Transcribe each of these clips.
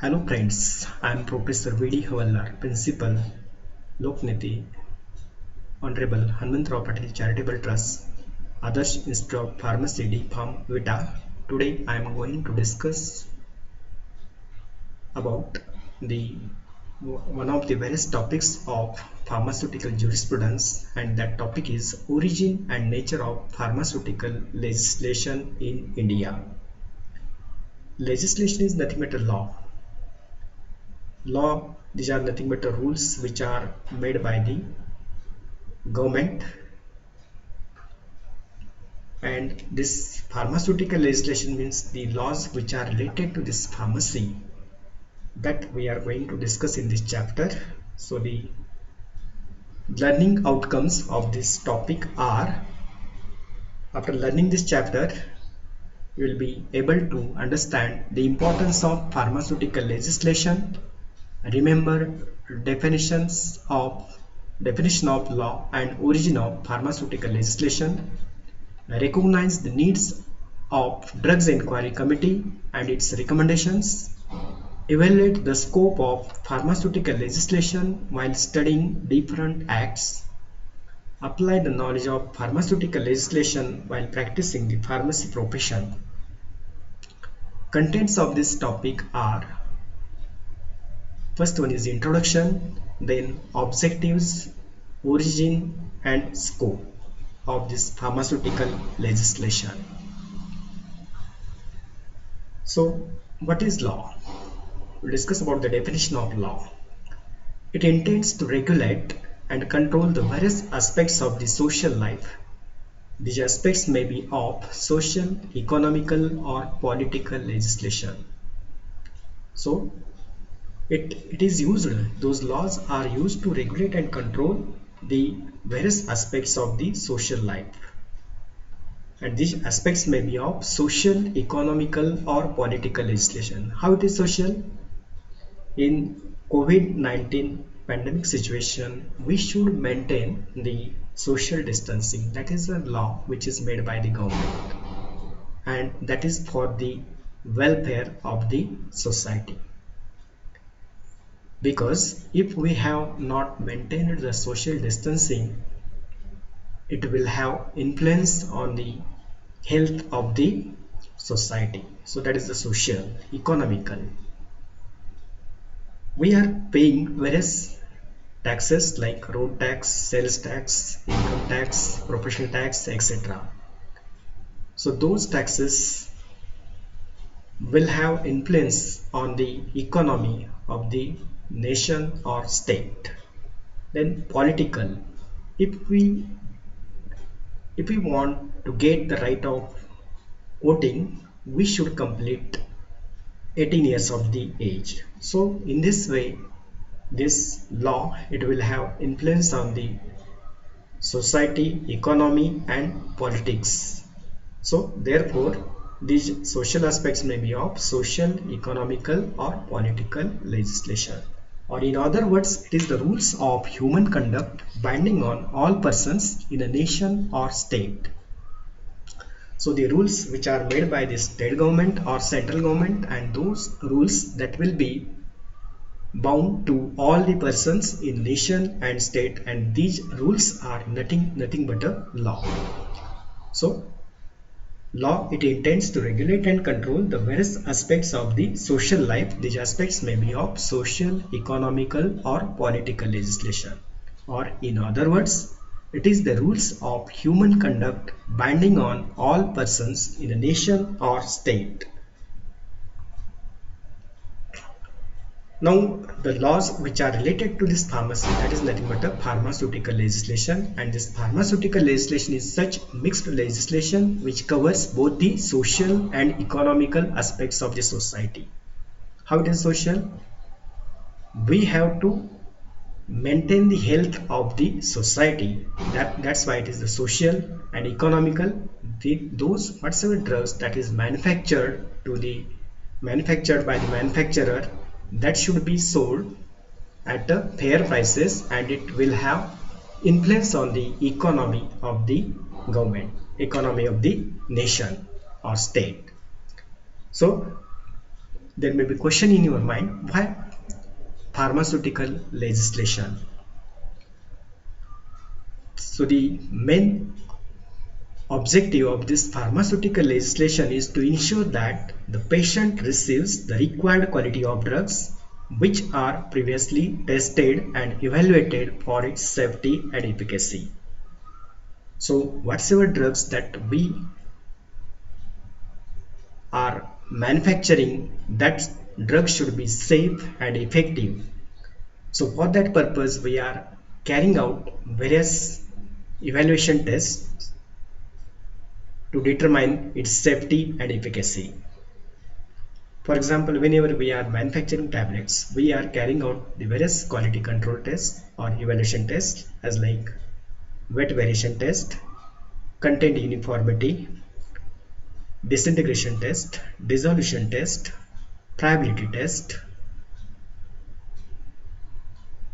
Hello friends, I am Professor V.D. Havallar, Principal, Lokniti, Honorable Hanmantrao Patil Charitable Trust, Adarsh Institute of Pharmacy D. Pharm Vita. Today I am going to discuss about the one of the various topics of pharmaceutical jurisprudence, and that topic is origin and nature of pharmaceutical legislation in India. Legislation is nothing but a law. These are nothing but the rules which are made by the government, and this pharmaceutical legislation means the laws which are related to this pharmacy that we are going to discuss in this chapter. So the learning outcomes of this topic are, after learning this chapter you will be able to understand the importance of pharmaceutical legislation, remember definition of law and origin of pharmaceutical legislation, recognize the needs of Drugs Inquiry Committee and its recommendations, evaluate the scope of pharmaceutical legislation while studying different acts, apply the knowledge of pharmaceutical legislation while practicing the pharmacy profession. Contents of this topic are: first one is introduction, then objectives, origin and scope of this pharmaceutical legislation. So what is law? We'll discuss about the definition of law. It intends to regulate and control the various aspects of the social life. These aspects may be of social, economical or political legislation. So those laws are used to regulate and control the various aspects of the social life, and these aspects may be of social, economical or political legislation. How it is social? In COVID-19 pandemic situation, we should maintain the social distancing. That is a law which is made by the government, and that is for the welfare of the society. Because if we have not maintained the social distancing, it will have influence on the health of the society. So that is the social, economical. We are paying various taxes like road tax, sales tax, income tax, professional tax, etc. So those taxes will have influence on the economy of the nation or state. Then political. If we want to get the right of voting, we should complete 18 years of the age. So in this way, this law, it will have influence on the society, economy and politics. So therefore these social aspects may be of social, economical or political legislation, or in other words, it is the rules of human conduct binding on all persons in a nation or state. So the rules which are made by the state government or central government, and those rules that will be bound to all the persons in nation and state, and these rules are nothing but a law. So law, it intends to regulate and control the various aspects of the social life. These aspects may be of social, economical or political legislation, or in other words, it is the rules of human conduct binding on all persons in a nation or state. Now the laws which are related to this pharmacy, that is nothing but a pharmaceutical legislation, and this pharmaceutical legislation is such mixed legislation which covers both the social and economical aspects of the society. How it is social? We have to maintain the health of the society. That's why it is the social and economical. Those whatsoever drugs that is manufactured by the manufacturer, that should be sold at a fair prices, and it will have influence on the economy of the government, economy of the nation or state. So there may be question in your mind, why pharmaceutical legislation? So the main objective of this pharmaceutical legislation is to ensure that the patient receives the required quality of drugs which are previously tested and evaluated for its safety and efficacy. So whatsoever drugs that we are manufacturing, that drug should be safe and effective. So for that purpose we are carrying out various evaluation tests to determine its safety and efficacy. For example, whenever we are manufacturing tablets, we are carrying out the various quality control tests or evaluation tests as like wet variation test, content uniformity, disintegration test, dissolution test, friability test,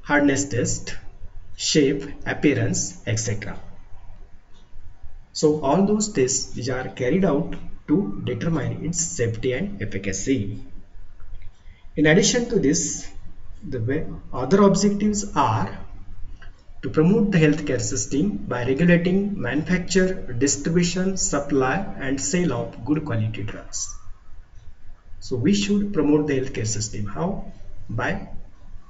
hardness test, shape, appearance, etc. So all those tests which are carried out to determine its safety and efficacy. In addition to this, the other objectives are to promote the healthcare system by regulating manufacture, distribution, supply and sale of good quality drugs. So we should promote the healthcare system. How? By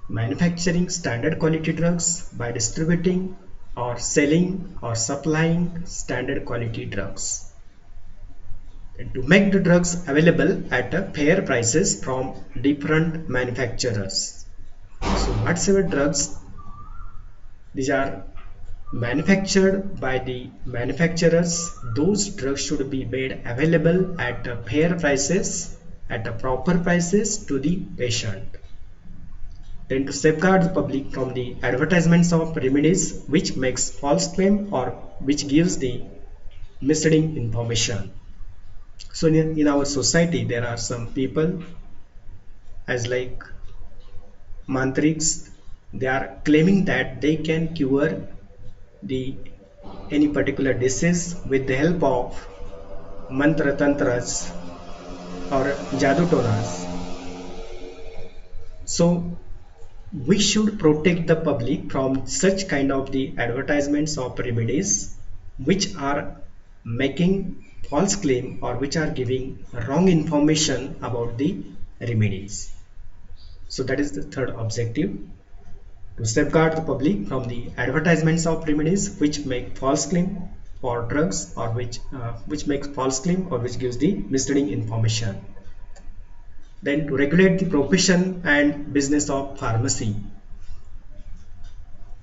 manufacturing standard quality drugs, by distributing or selling or supplying standard quality drugs, and to make the drugs available at a fair prices from different manufacturers. So whatsoever drugs these are manufactured by the manufacturers, those drugs should be made available at a fair prices, at a proper prices to the patient. Then to safeguard the public from the advertisements of remedies which makes false claim or which gives the misleading information. So in our society there are some people as like mantriks, they are claiming that they can cure the any particular disease with the help of mantra tantras or jadoo tonas. So we should protect the public from such kind of the advertisements of remedies which are making false claim or which are giving wrong information about the remedies. So that is the third objective, to safeguard the public from the advertisements of remedies which make false claim for drugs or which makes false claim or which gives the misleading information. Then to regulate the profession and business of pharmacy,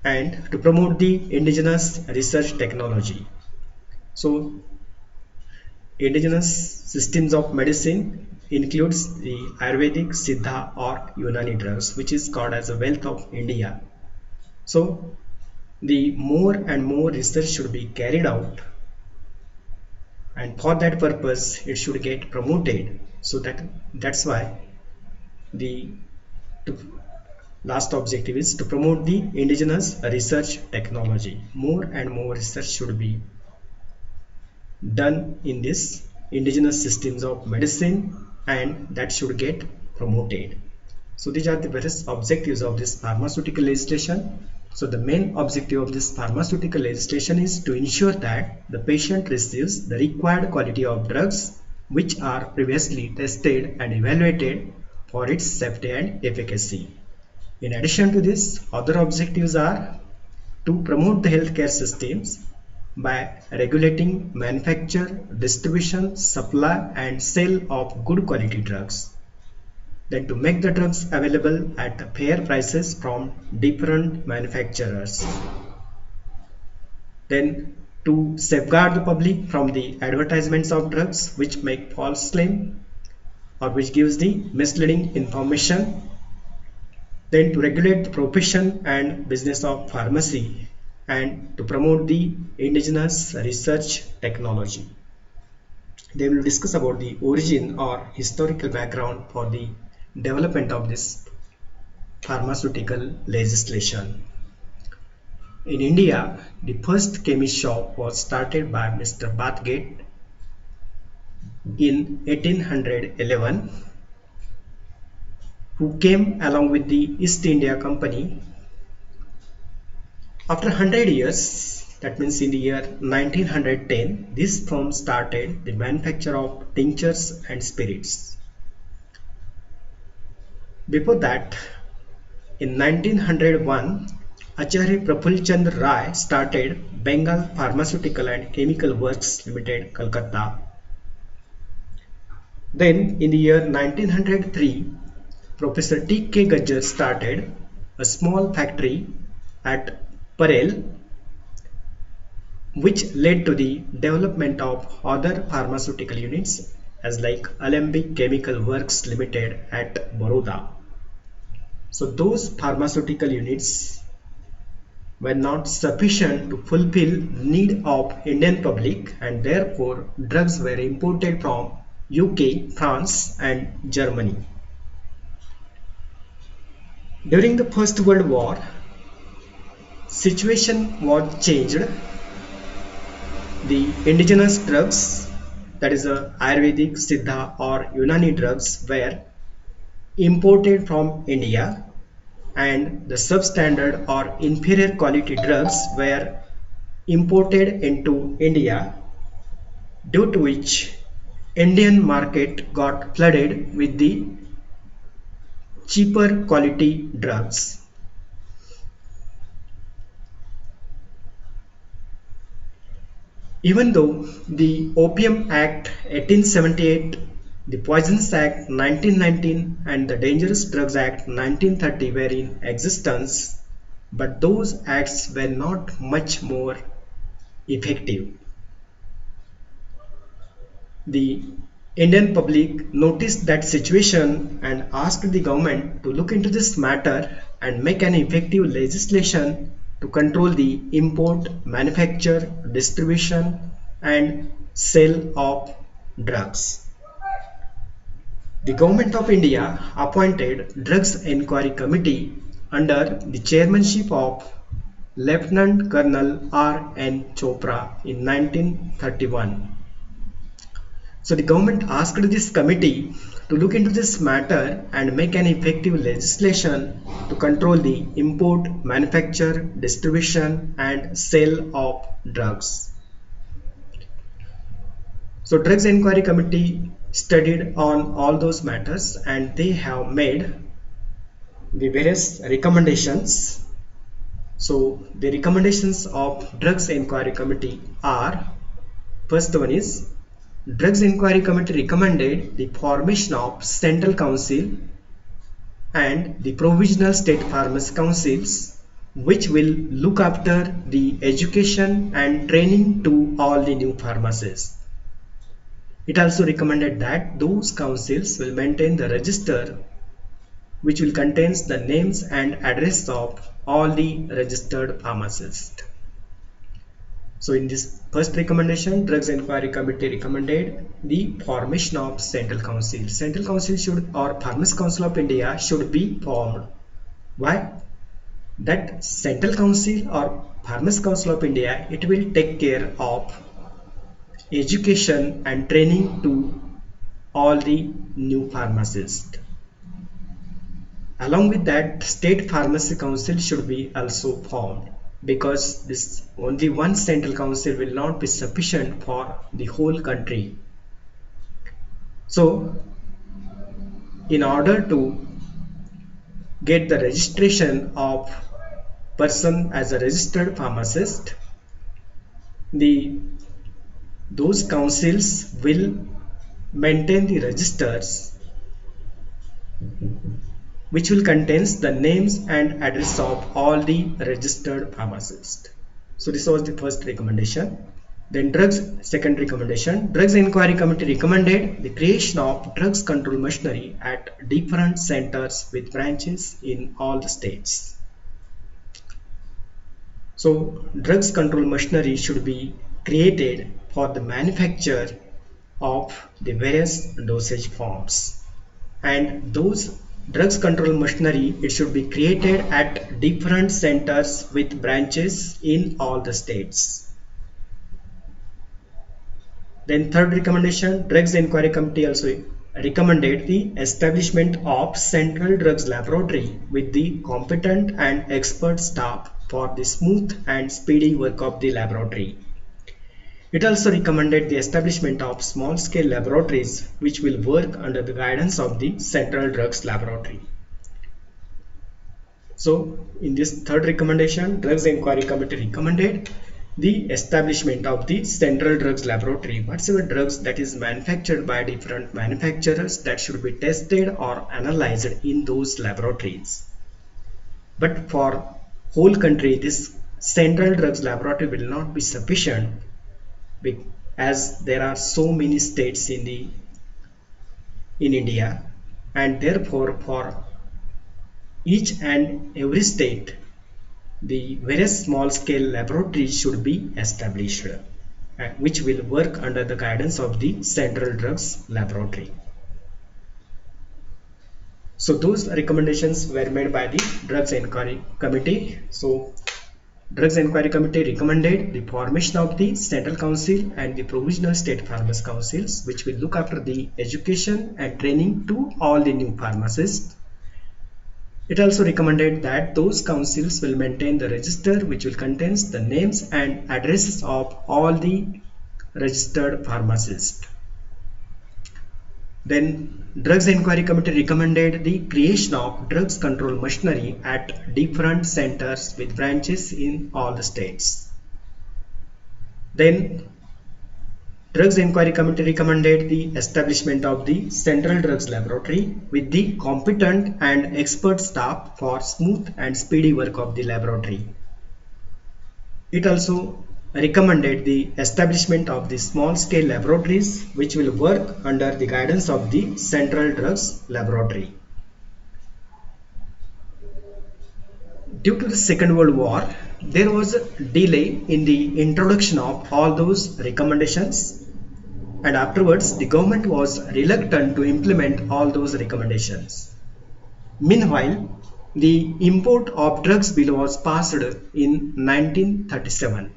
and to promote the indigenous research technology. So indigenous systems of medicine includes the Ayurvedic, Siddha or Unani drugs, which is called as a wealth of India. So the more and more research should be carried out, and for that purpose it should get promoted. So that's why the last objective is to promote the indigenous research technology. More and more research should be done in this indigenous systems of medicine, and that should get promoted. So these are the various objectives of this pharmaceutical legislation. So the main objective of this pharmaceutical legislation is to ensure that the patient receives the required quality of drugs which are previously tested and evaluated for its safety and efficacy. In addition to this, other objectives are to promote the healthcare systems by regulating manufacture, distribution, supply and sale of good quality drugs. Then to make the drugs available at fair prices from different manufacturers. Then to safeguard the public from the advertisements of drugs which make false claim or which gives the misleading information. Then to regulate the profession and business of pharmacy, and to promote the indigenous research technology. They will discuss about the origin or historical background for the development of this pharmaceutical legislation. In India, the first chemist shop was started by Mr. Bathgate in 1811. who came along with the East India Company. After 100 years, that means in the year 1910, this firm started the manufacture of tinctures and spirits. Before that, in 1901, Acharya Praful Chandra Rai started Bengal Pharmaceutical and Chemical Works Limited, Calcutta. Then in the year 1903, Professor T. K. Gajjar started a small factory at Parel, which led to the development of other pharmaceutical units as like Alembic Chemical Works Limited at Baroda. So those pharmaceutical units were not sufficient to fulfill need of Indian public, and therefore drugs were imported from UK, France and Germany. During the First World War, situation was changed. The indigenous drugs, that is Ayurvedic, Siddha or Unani drugs, were imported from India, and the substandard or inferior quality drugs were imported into India, due to which Indian market got flooded with the cheaper quality drugs. Even though the Opium Act 1878, the Poisons Act 1919 and the Dangerous Drugs Act 1930 were in existence, but those acts were not much more effective. The Indian public noticed that situation and asked the government to look into this matter and make an effective legislation to control the import, manufacture, distribution and sale of drugs. The Government of India appointed Drugs Enquiry Committee under the chairmanship of Lieutenant Colonel R. N. Chopra in 1931. So the government asked this committee to look into this matter and make an effective legislation to control the import, manufacture, distribution and sale of drugs. So Drugs Enquiry Committee studied on all those matters and they have made the various recommendations. So the recommendations of Drugs Enquiry Committee are, first one is, Drugs Enquiry Committee recommended the formation of Central Council and the Provisional State Pharmacy Councils, which will look after the education and training to all the new pharmacists. It also recommended that those councils will maintain the register which will contain the names and address of all the registered pharmacists. So in this first recommendation, Drugs Enquiry Committee recommended the formation of Central Council. Central Council should, or Pharmacy Council of India should be formed. Why? That Central Council or Pharmacy Council of India, it will take care of education and training to all the new pharmacists. Along with that, State Pharmacy Council should be also formed, because this only one central council will not be sufficient for the whole country. So in order to get the registration of person as a registered pharmacist, those councils will maintain the registers which will contains the names and address of all the registered pharmacists. So this was the first recommendation. Then second recommendation, Drugs Enquiry Committee recommended the creation of drugs control machinery at different centers with branches in all the states. So drugs control machinery should be created for the manufacture of the various dosage forms, and those drugs control machinery, it should be created at different centers with branches in all the states. Then third recommendation, Drugs Enquiry Committee also recommended the establishment of Central Drugs Laboratory with the competent and expert staff for the smooth and speedy work of the laboratory. It also recommended the establishment of small-scale laboratories which will work under the guidance of the Central Drugs Laboratory. So, in this third recommendation, Drugs Inquiry Committee recommended the establishment of the Central Drugs Laboratory. Whatsoever drugs that is manufactured by different manufacturers that should be tested or analyzed in those laboratories. But for whole country, this Central Drugs Laboratory will not be sufficient, as there are so many states in India, and therefore for each and every state the various small scale laboratories should be established, which will work under the guidance of the Central Drugs Laboratory. So those recommendations were made by the Drugs Inquiry Committee. So Drugs Inquiry Committee recommended the formation of the Central Council and the Provisional State Pharmacy Councils, which will look after the education and training to all the new pharmacists. It also recommended that those councils will maintain the register which will contain the names and addresses of all the registered pharmacists. Then Drugs Inquiry Committee recommended the creation of drugs control machinery at different centers with branches in all the states. Then Drugs Inquiry Committee recommended the establishment of the Central Drugs Laboratory with the competent and expert staff for smooth and speedy work of the laboratory. It also recommended the establishment of the small-scale laboratories which will work under the guidance of the Central Drugs Laboratory. Due to the Second World War, there was a delay in the introduction of all those recommendations, and afterwards the government was reluctant to implement all those recommendations. Meanwhile, the Import of Drugs Bill was passed in 1937.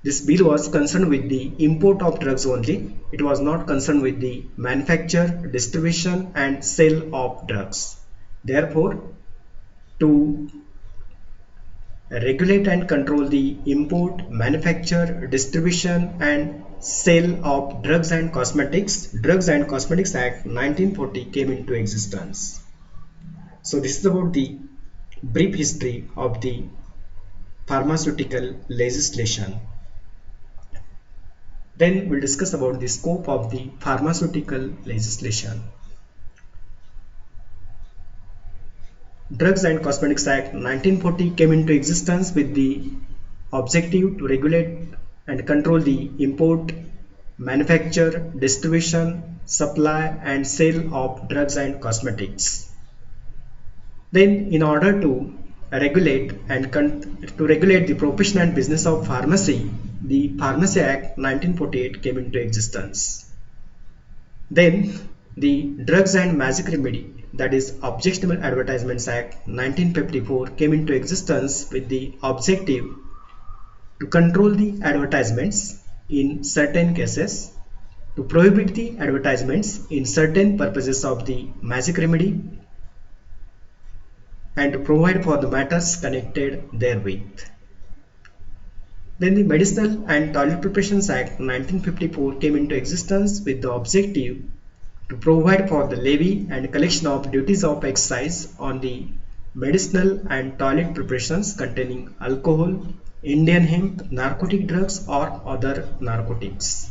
This bill was concerned with the import of drugs only. It was not concerned with the manufacture, distribution and sale of drugs. Therefore, to regulate and control the import, manufacture, distribution and sale of drugs and Cosmetics Act 1940 came into existence. So this is about the brief history of the pharmaceutical legislation. Then we'll discuss about the scope of the pharmaceutical legislation. Drugs and Cosmetics Act 1940 came into existence with the objective to regulate and control the import, manufacture, distribution, supply and sale of drugs and cosmetics. Then in order to regulate the profession and business of pharmacy, the Pharmacy Act 1948 came into existence. Then the Drugs and Magic Remedy, that is Objectionable Advertisements Act 1954 came into existence with the objective to control the advertisements in certain cases, to prohibit the advertisements in certain purposes of the magic remedy, and to provide for the matters connected therewith. Then the Medicinal and Toilet Preparations Act 1954 came into existence with the objective to provide for the levy and collection of duties of excise on the medicinal and toilet preparations containing alcohol, Indian hemp, narcotic drugs or other narcotics.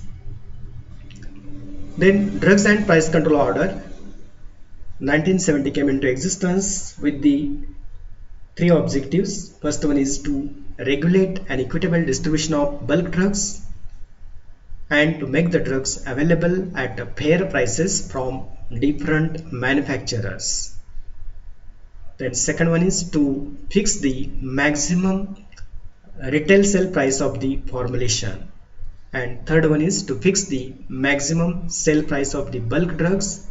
Then Drugs and Price Control Order 1970 came into existence with the three objectives. First one is to regulate an equitable distribution of bulk drugs and to make the drugs available at fair prices from different manufacturers. Then second one is to fix the maximum retail sale price of the formulation, and third one is to fix the maximum sale price of the bulk drugs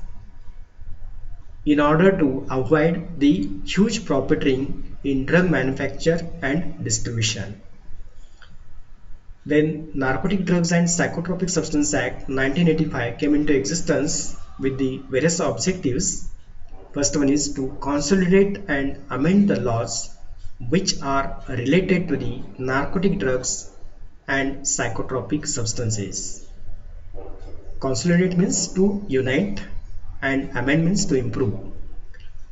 in order to avoid the huge profiteering in drug manufacture and distribution. Then Narcotic Drugs and Psychotropic Substance Act 1985 came into existence with the various objectives. First one is to consolidate and amend the laws which are related to the narcotic drugs and psychotropic substances. Consolidate means to unite and amend means to improve.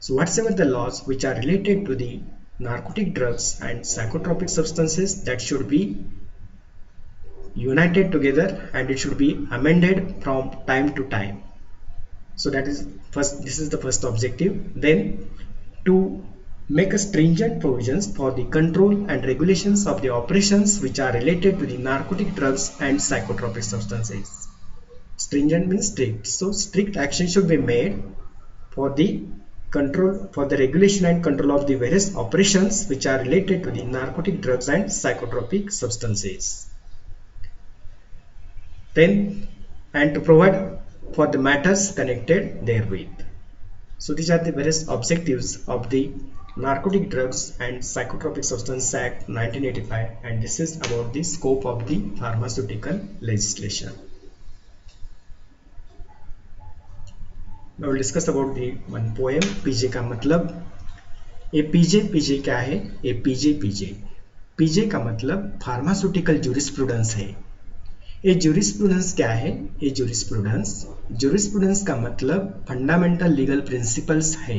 So whatsoever the laws which are related to the narcotic drugs and psychotropic substances, that should be united together and it should be amended from time to time. So that is first, this is the first objective. Then to make a stringent provisions for the control and regulations of the operations which are related to the narcotic drugs and psychotropic substances. Stringent means strict. So strict action should be made for the control, for the regulation and control of the various operations which are related to the narcotic drugs and psychotropic substances. Then, and to provide for the matters connected therewith. So these are the various objectives of the Narcotic Drugs and Psychotropic Substances Act 1985, and this is about the scope of the pharmaceutical legislation. Now we'll discuss about the one poem, PJ का मतलब. ये PJ क्या है? ये PJ का मतलब pharmaceutical jurisprudence है. ये जूरिस्प्रूडेंस क्या है? ये जूरिस्प्रूडेंस का मतलब फंडामेंटल लीगल प्रिंसिपल्स है.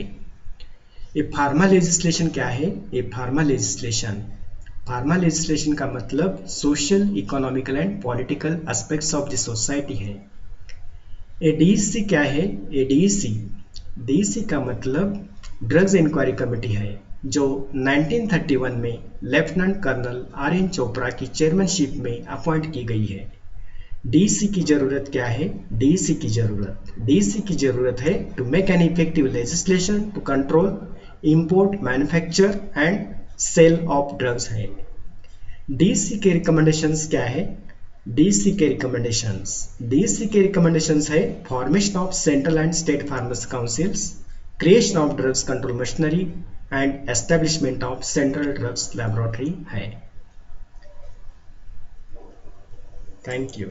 ये फार्मा लेजिस्लेशन क्या है? ये फार्मा लेजिस्लेशन का मतलब social, economical and political aspects of the society है. ये डीईसी क्या है? ये डीईसी का मतलब ड्रग्स इंक्वायरी कमेटी है जो 1931 में लेफ्टिनेंट कर्नल आर.एन. चोपड़ा की चेयरमैनशिप में अपॉइंट की गई है. डीईसी की जरूरत क्या है? डीईसी की जरूरत है to make an effective legislation to control import, manufacture and sale of drugs है. डीईसी के रिकमेंडेशंस क्या है? डीईसी के रिकमेंडेशंस है formation of central and state pharmacy councils, creation of drugs control machinery and establishment of central drugs laboratory है. Thank you.